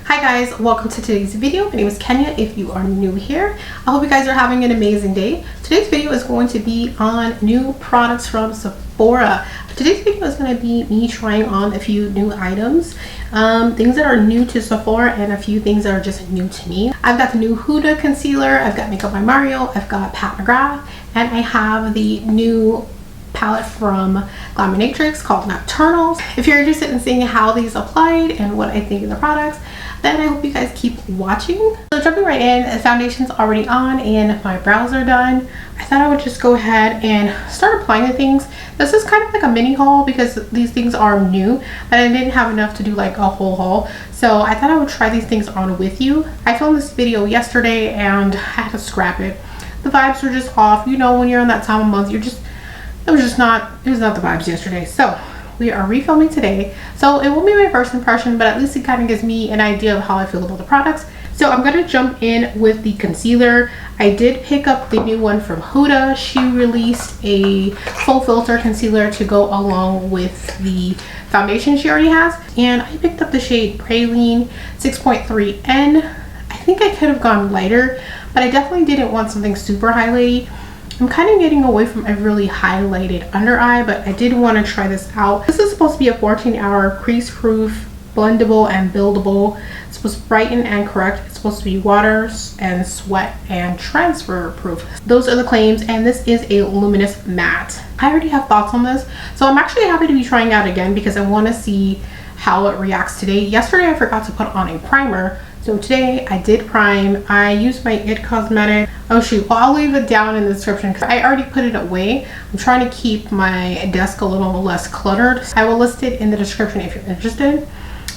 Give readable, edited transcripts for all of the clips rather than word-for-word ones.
Hi guys, welcome to today's video. My name is Kenya if you are new here. I hope you guys are having an amazing day. Today's video is going to be on new products from Sephora. Today's video is going to be me trying on a few new items, things that are new to Sephora and a few things that are just new to me. I've got the new Huda concealer, I've got Makeup by Mario, I've got Pat McGrath, and I have the new palette from Glaminatrix called Nocturnal. If you're interested in seeing how these applied and what I think of the products, then I hope you guys keep watching. So jumping right in, the foundation's already on and my brows are done. I thought I would just go ahead and start applying the things. This is kind of like a mini haul because these things are new, but I didn't have enough to do like a whole haul. So I thought I would try these things on with you. I filmed this video yesterday and I had to scrap it. The vibes were just off. You know, when you're in that time of month, it was not the vibes yesterday. So we are refilming today, so it won't be my first impression, but at least it kind of gives me an idea of how I feel about the products. So I'm going to jump in with the concealer. I did pick up the new one from Huda. She released a full filter concealer to go along with the foundation she already has, and I picked up the shade Praline 6.3N. I think I could have gone lighter, but I definitely didn't want something super highlighty. I'm kind of getting away from a really highlighted under eye, but I did want to try this out. This is supposed to be a 14-hour crease proof, blendable and buildable. It's supposed to brighten and correct. It's supposed to be water and sweat and transfer proof. Those are the claims, and this is a luminous matte. I already have thoughts on this, so I'm actually happy to be trying out again because I want to see how it reacts today. Yesterday I forgot to put on a primer, so today I did prime. I used my It Cosmetic. Oh shoot, well, I'll leave it down in the description because I already put it away. I'm trying to keep my desk a little less cluttered. I will list it in the description if you're interested.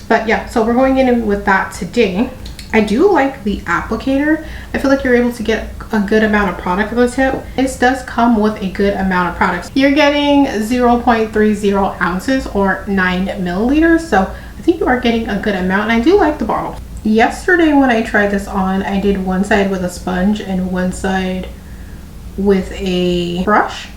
But yeah, so we're going in with that today. I do like the applicator. I feel like you're able to get a good amount of product on the tip. This does come with a good amount of products. You're getting 0.30 ounces or 9 milliliters. So I think you are getting a good amount, and I do like the bottle. Yesterday when I tried this on, I did one side with a sponge and one side with a brush.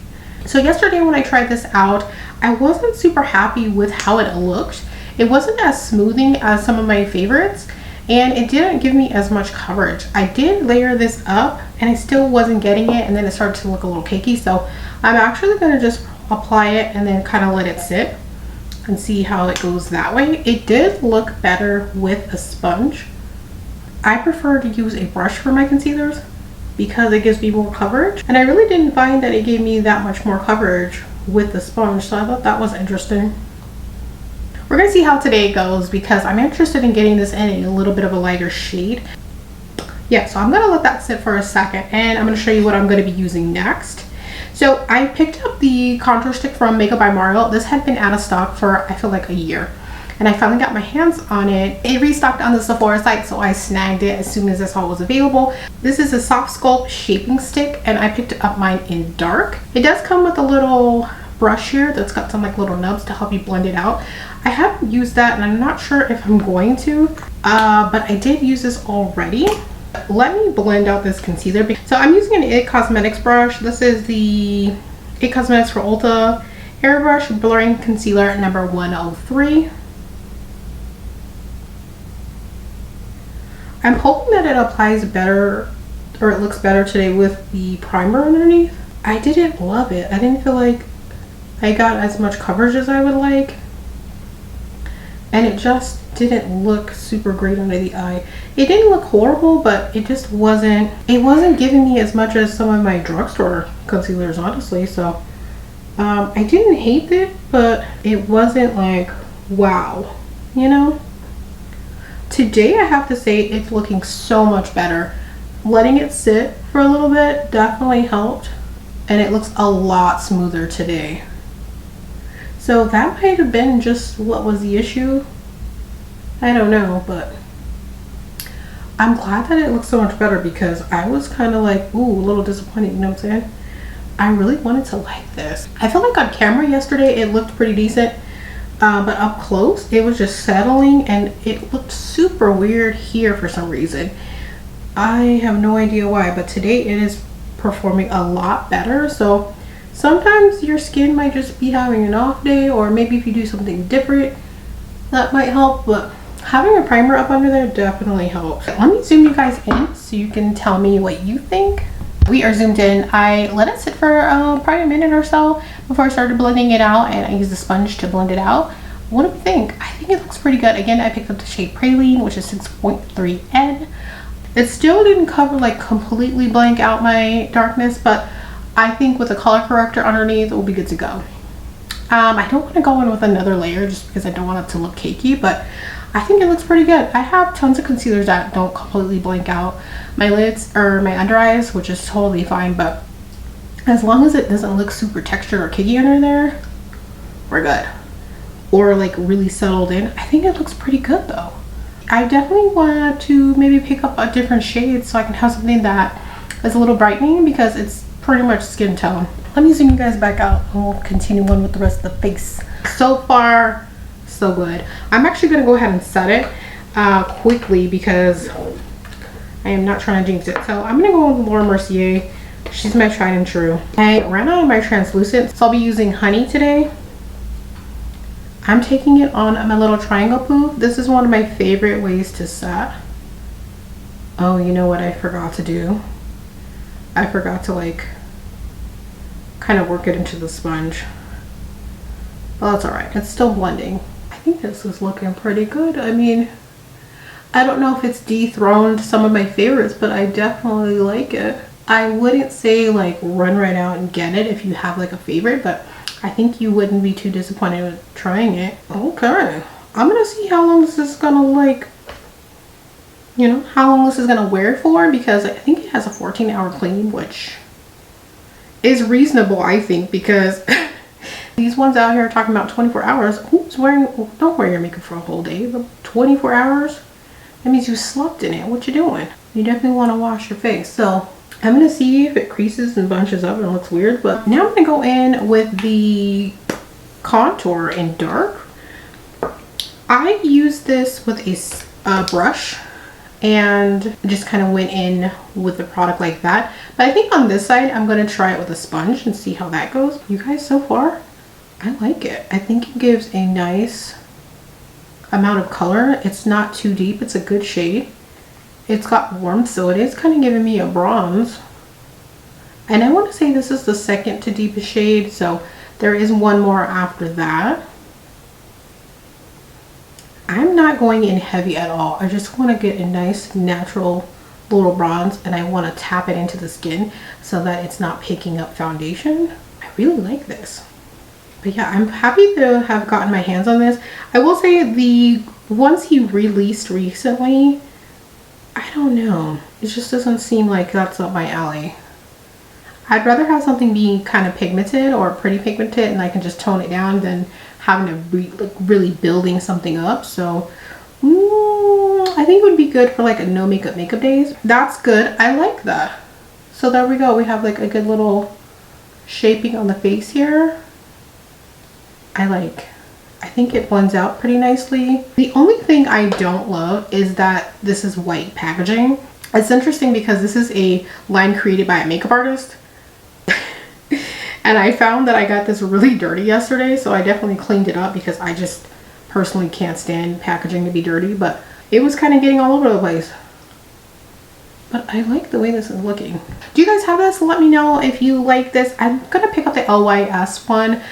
So yesterday when I tried this out, I wasn't super happy with how it looked. It wasn't as smoothing as some of my favorites, and it didn't give me as much coverage. I did layer this up and I still wasn't getting it, and then it started to look a little cakey. So I'm actually going to just apply it and then kind of let it sit and see how it goes that way. It did look better with a sponge. I prefer to use a brush for my concealers because it gives me more coverage, and I really didn't find that it gave me that much more coverage with the sponge, so I thought that was interesting. We're gonna see how today goes because I'm interested in getting this in a little bit of a lighter shade. Yeah, so I'm gonna let that sit for a second and I'm gonna show you what I'm gonna be using next. So I picked up the contour stick from Makeup by Mario. This had been out of stock for I feel like a year, and I finally got my hands on it. It restocked on the Sephora site, so I snagged it as soon as I saw it was available. This is a soft sculpt shaping stick, and I picked up mine in dark. It does come with a little brush here that's got some like little nubs to help you blend it out. I haven't used that, and I'm not sure if I'm going to, but I did use this already. Let me blend out this concealer. So I'm using an It Cosmetics brush. This is the It Cosmetics for Ulta Airbrush Blurring Concealer number 103. I'm hoping that it applies better, or it looks better today with the primer underneath. I didn't love it. I didn't feel like I got as much coverage as I would like, and it just didn't look super great under the eye. It didn't look horrible, but it just wasn't giving me as much as some of my drugstore concealers, honestly. So I didn't hate it, but it wasn't like wow, you know. Today I have to say it's looking so much better. Letting it sit for a little bit definitely helped, and it looks a lot smoother today. So that might have been just what was the issue. I don't know, but I'm glad that it looks so much better because I was kind of like, ooh, a little disappointed, you know what I'm saying? I really wanted to like this. I felt like on camera yesterday it looked pretty decent, but up close it was just settling and it looked super weird here for some reason. I have no idea why, but today it is performing a lot better. So sometimes your skin might just be having an off day, or maybe if you do something different that might help, but having a primer up under there definitely helps. Let me zoom you guys in so you can tell me what you think. We are zoomed in. I let it sit for probably a minute or so before I started blending it out, and I used the sponge to blend it out. What do you think? I think it looks pretty good. Again, I picked up the shade Praline, which is 6.3N. It still didn't cover, like, completely blank out my darkness, but I think with a color corrector underneath, it will be good to go. I don't want to go in with another layer just because I don't want it to look cakey, but I think it looks pretty good. I have tons of concealers that don't completely blank out my lids or my under eyes, which is totally fine, but as long as it doesn't look super textured or cakey under there, we're good. Or like really settled in. I think it looks pretty good though. I definitely want to maybe pick up a different shade so I can have something that is a little brightening, because it's pretty much skin tone. Let me zoom you guys back out and we'll continue on with the rest of the face. So far, so good. I'm actually going to go ahead and set it quickly because I am not trying to jinx it. So I'm going to go with Laura Mercier. She's my tried and true. I ran out of my translucent, so I'll be using Honey today. I'm taking it on my little triangle poof. This is one of my favorite ways to set. Oh, you know what I forgot to do? I forgot to like kind of work it into the sponge. Well, that's all right. It's still blending. I think this is looking pretty good. I mean, I don't know if it's dethroned some of my favorites, but I definitely like it. I wouldn't say like run right out and get it if you have like a favorite, but I think you wouldn't be too disappointed with trying it. Okay. I'm gonna see how long this is gonna like, you know, how long this is gonna wear for, because I think it has a 14-hour clean, which is reasonable, I think, because these ones out here are talking about 24 hours. Who's wearing, don't wear your makeup for a whole day, but 24 hours? That means you slept in it. What you doing? You definitely want to wash your face. So I'm going to see if it creases and bunches up and looks weird. But now I'm going to go in with the contour in dark. I used this with a brush and just kind of went in with the product like that. But I think on this side, I'm going to try it with a sponge and see how that goes. You guys, so far, I like it. I think it gives a nice amount of color. It's not too deep. It's a good shade. It's got warmth, so it is kind of giving me a bronze. And I want to say this is the second to deepest shade, so there is one more after that. I'm not going in heavy at all. I just want to get a nice natural little bronze, and I want to tap it into the skin so that it's not picking up foundation. I really like this. But yeah, I'm happy to have gotten my hands on this. I will say the ones he released recently, I don't know. It just doesn't seem like that's up my alley. I'd rather have something be kind of pigmented or pretty pigmented and I can just tone it down than having to really building something up. So I think it would be good for like a no makeup days. That's good. I like that. So there we go. We have like a good little shaping on the face here. I think it blends out pretty nicely. The only thing I don't love is that this is white packaging. It's interesting because this is a line created by a makeup artist. And I found that I got this really dirty yesterday, so I definitely cleaned it up because I just personally can't stand packaging to be dirty, but it was kind of getting all over the place. But I like the way this is looking. Do you guys have this? Let me know if you like this. I'm gonna pick up the LYS one.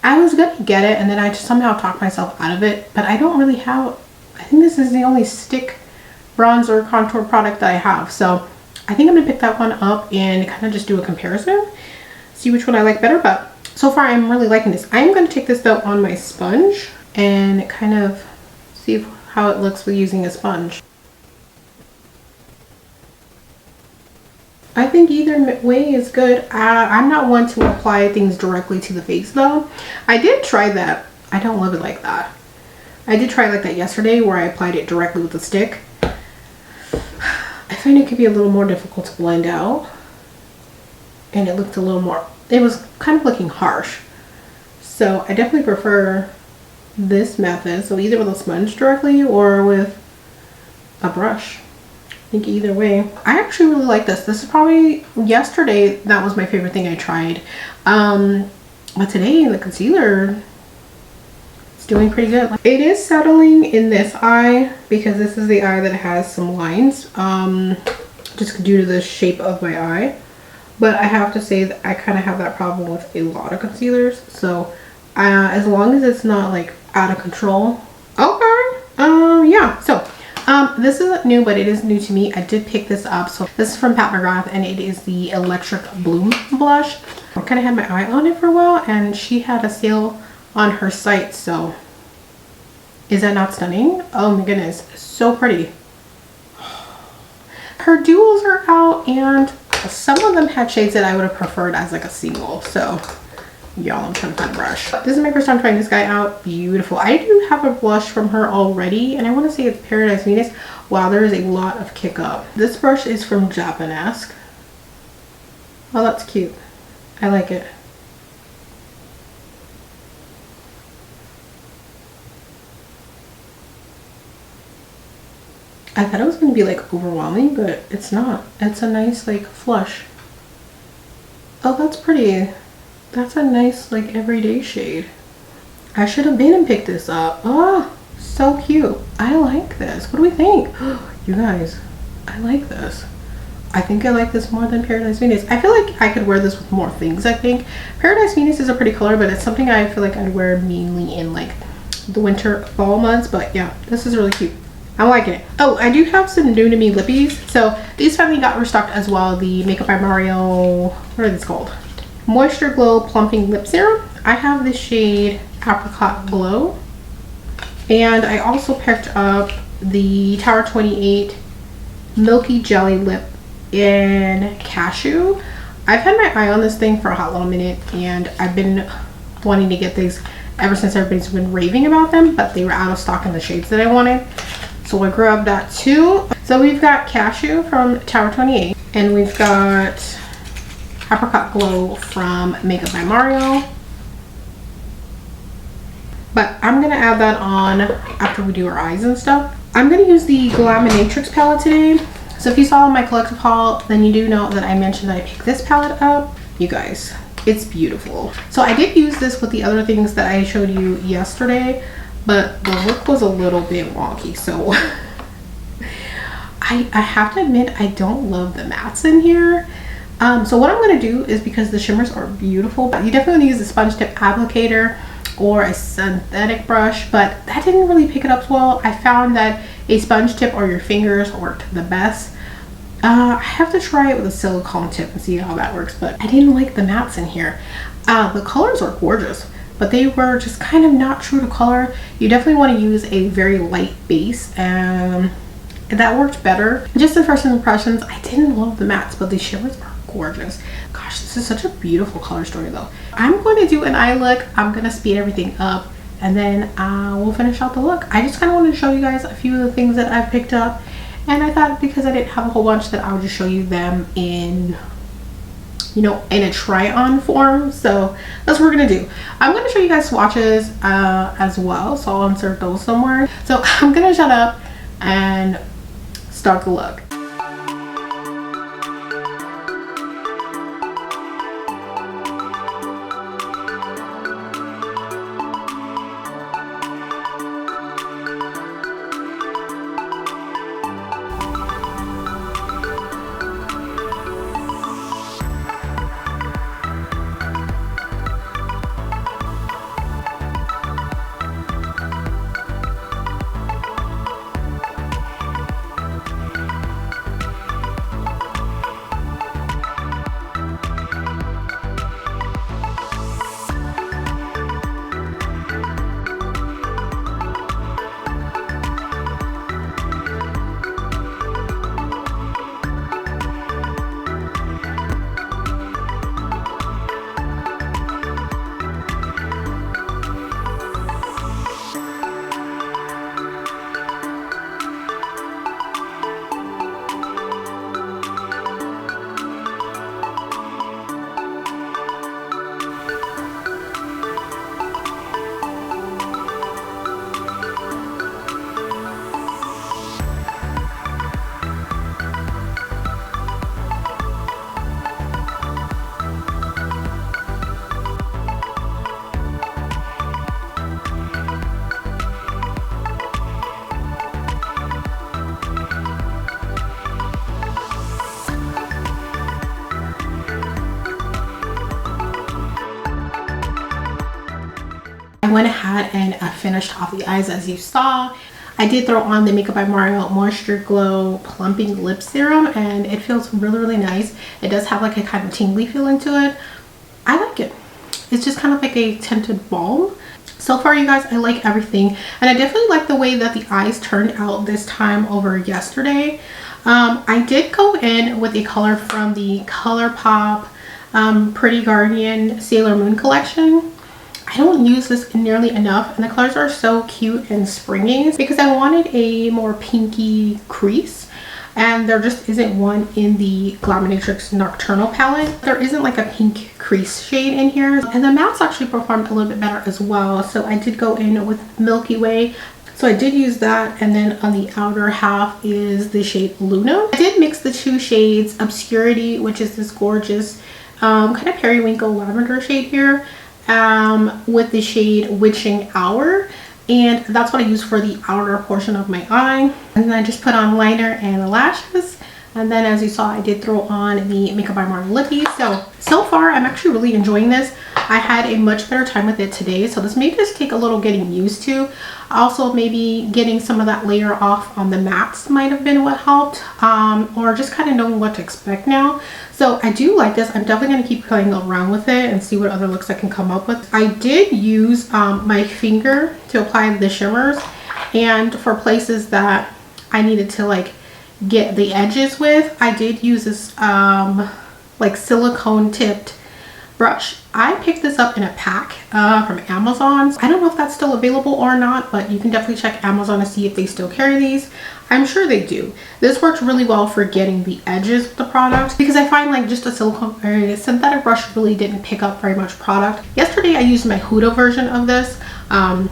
I was gonna get it and then I just somehow talked myself out of it, but I don't really have, I think this is the only stick bronzer contour product that I have. So I think I'm gonna pick that one up and kind of just do a comparison, see which one I like better. But so far I'm really liking this. I'm gonna take this though on my sponge and kind of see how it looks with using a sponge. I think either way is good. I'm not one to apply things directly to the face though. I did try that. I don't love it like that. I did try like that yesterday where I applied it directly with the stick. I find it could be a little more difficult to blend out. And it looked a little more, it was kind of looking harsh. So I definitely prefer this method. So either with a sponge directly or with a brush. I think either way. I actually really like this. This is probably, yesterday that was my favorite thing I tried. But today the concealer, it's doing pretty good. It is settling in this eye because this is the eye that has some lines, just due to the shape of my eye. But I have to say that I kind of have that problem with a lot of concealers. So as long as it's not like out of control. Okay. Yeah. So this isn't new, but it is new to me. I did pick this up. So this is from McGrath, and it is the Electric Bloom blush. I kind of had my eye on it for a while, and she had a sale on her site. So is that not stunning? Oh my goodness, so pretty. Her duals are out, and some of them had shades that I would have preferred as like a single. So y'all, I'm trying to find a brush. This is my first time trying this guy out. Beautiful. I do have a blush from her already, and I want to say it's Paradise Venus. Wow, there is a lot of kick up. This brush is from Japanesque. Oh, that's cute. I like it. I thought it was going to be like overwhelming, but it's not. It's a nice like flush. Oh, that's pretty. That's a nice like everyday shade. I should have been and picked this up. Oh, so cute. I like this. What do we think? You guys, I like this. I think I like this more than Paradise Venus. I feel like I could wear this with more things, I think. Paradise Venus is a pretty color, but it's something I feel like I'd wear mainly in like the winter, fall months. But yeah, this is really cute. I'm liking it. Oh, I do have some new to me lippies. So these finally got restocked as well. The Makeup by Mario, what are these called? Moisture Glow Plumping Lip Serum. I have the shade Apricot Glow. And I also picked up the Tower 28 Milky Jelly Lip in Cashew. I've had my eye on this thing for a hot little minute, and I've been wanting to get these ever since everybody's been raving about them, but they were out of stock in the shades that I wanted. So I grabbed that too. So we've got Cashew from Tower 28, and we've got Apricot Glow from Makeup by Mario. But I'm gonna add that on after we do our eyes and stuff. I'm gonna use the Glaminatrix palette today. So if you saw my collective haul, then you do know that I mentioned that I picked this palette up. You guys, it's beautiful. So I did use this with the other things that I showed you yesterday, but the look was a little bit wonky. So I have to admit, I don't love the mattes in here. So what I'm going to do is, because the shimmers are beautiful, but you definitely want to use a sponge tip applicator or a synthetic brush, but that didn't really pick it up well. I found that a sponge tip or your fingers worked the best. I have to try it with a silicone tip and see how that works, but I didn't like the mattes in here. The colors are gorgeous, but they were just kind of not true to color. You definitely want to use a very light base, and that worked better. Just in first impressions, I didn't love the mattes, but the shimmers are gorgeous. Gosh, this is such a beautiful color story though. I'm going to do an eye look. I'm going to speed everything up, and then we'll finish out the look. I just kind of wanted to show you guys a few of the things that I've picked up, and I thought because I didn't have a whole bunch that I would just show you them in, you know, in a try-on form. So that's what we're gonna do. I'm gonna show you guys swatches as well, so I'll insert those somewhere. So I'm gonna shut up and start the look. went ahead and finished off the eyes as you saw. I did throw on the Makeup by Mario Moisture Glow Plumping Lip Serum, and it feels really, really nice. It does have like a kind of tingly feeling to it. I like it. It's just kind of like a tinted balm. So far, you guys, I like everything, and I definitely like the way that the eyes turned out this time over yesterday. I did go in with a color from the Colourpop Pretty Guardian Sailor Moon collection. I don't use this nearly enough, and the colors are so cute and springy because I wanted a more pinky crease, and there just isn't one in the Glaminatrix Nocturnal palette. There isn't like a pink crease shade in here, and the mattes actually performed a little bit better as well. So I did go in with Milky Way. So I did use that, and then on the outer half is the shade Luna. I did mix the two shades, Obscurity, which is this gorgeous kind of periwinkle lavender shade here, with the shade Witching Hour, and that's what I use for the outer portion of my eye. And then I just put on liner and lashes, and then as you saw, I did throw on the Makeup by Mario lippy. So far I'm actually really enjoying this. I had a much better time with it today, so this may just take a little getting used to. Also, maybe getting some of that layer off on the mattes might have been what helped, or just kind of knowing what to expect now. So I do like this. I'm definitely going to keep playing around with it and see what other looks I can come up with. I did use my finger to apply the shimmers, and for places that I needed to like get the edges with, I did use this like silicone tipped brush. I picked this up in a pack from Amazon. I don't know if that's still available or not, but you can definitely check Amazon to see if they still carry these. I'm sure they do. This works really well for getting the edges of the product, because I find like just a silicone or a synthetic brush really didn't pick up very much product. Yesterday I used my Huda version of this, but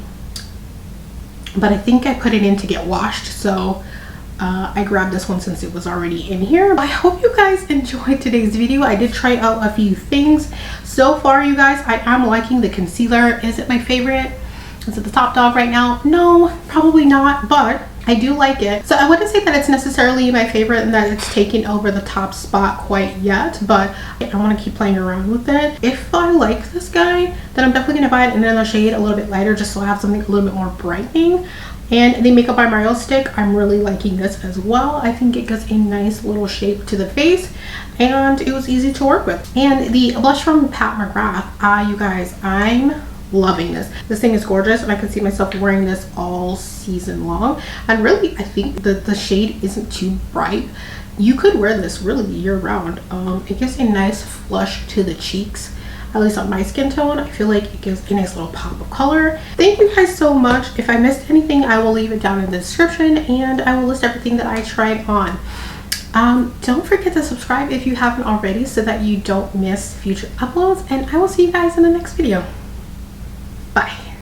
I think I put it in to get washed, so I grabbed this one since it was already in here. I hope you guys enjoyed today's video. I did try out a few things. So far, you guys, I am liking the concealer. Is it my favorite? Is it the top dog right now? No, probably not, but I do like it. So I wouldn't say that it's necessarily my favorite and that it's taking over the top spot quite yet, but I want to keep playing around with it. If I like this guy, then I'm definitely going to buy it in another shade a little bit lighter, just so I have something a little bit more brightening. And the Makeup by Mario stick, I'm really liking this as well. I think it gives a nice little shape to the face, and it was easy to work with. And the blush from Pat McGrath, you guys, I'm loving this. This thing is gorgeous, and I can see myself wearing this all season long. And really, I think that the shade isn't too bright. You could wear this really year round. It gives a nice flush to the cheeks. At least on my skin tone, I feel like it gives a nice little pop of color. Thank you guys so much. If I missed anything, I will leave it down in the description, and I will list everything that I tried on. Don't forget to subscribe if you haven't already, so that you don't miss future uploads, and I will see you guys in the next video. Bye.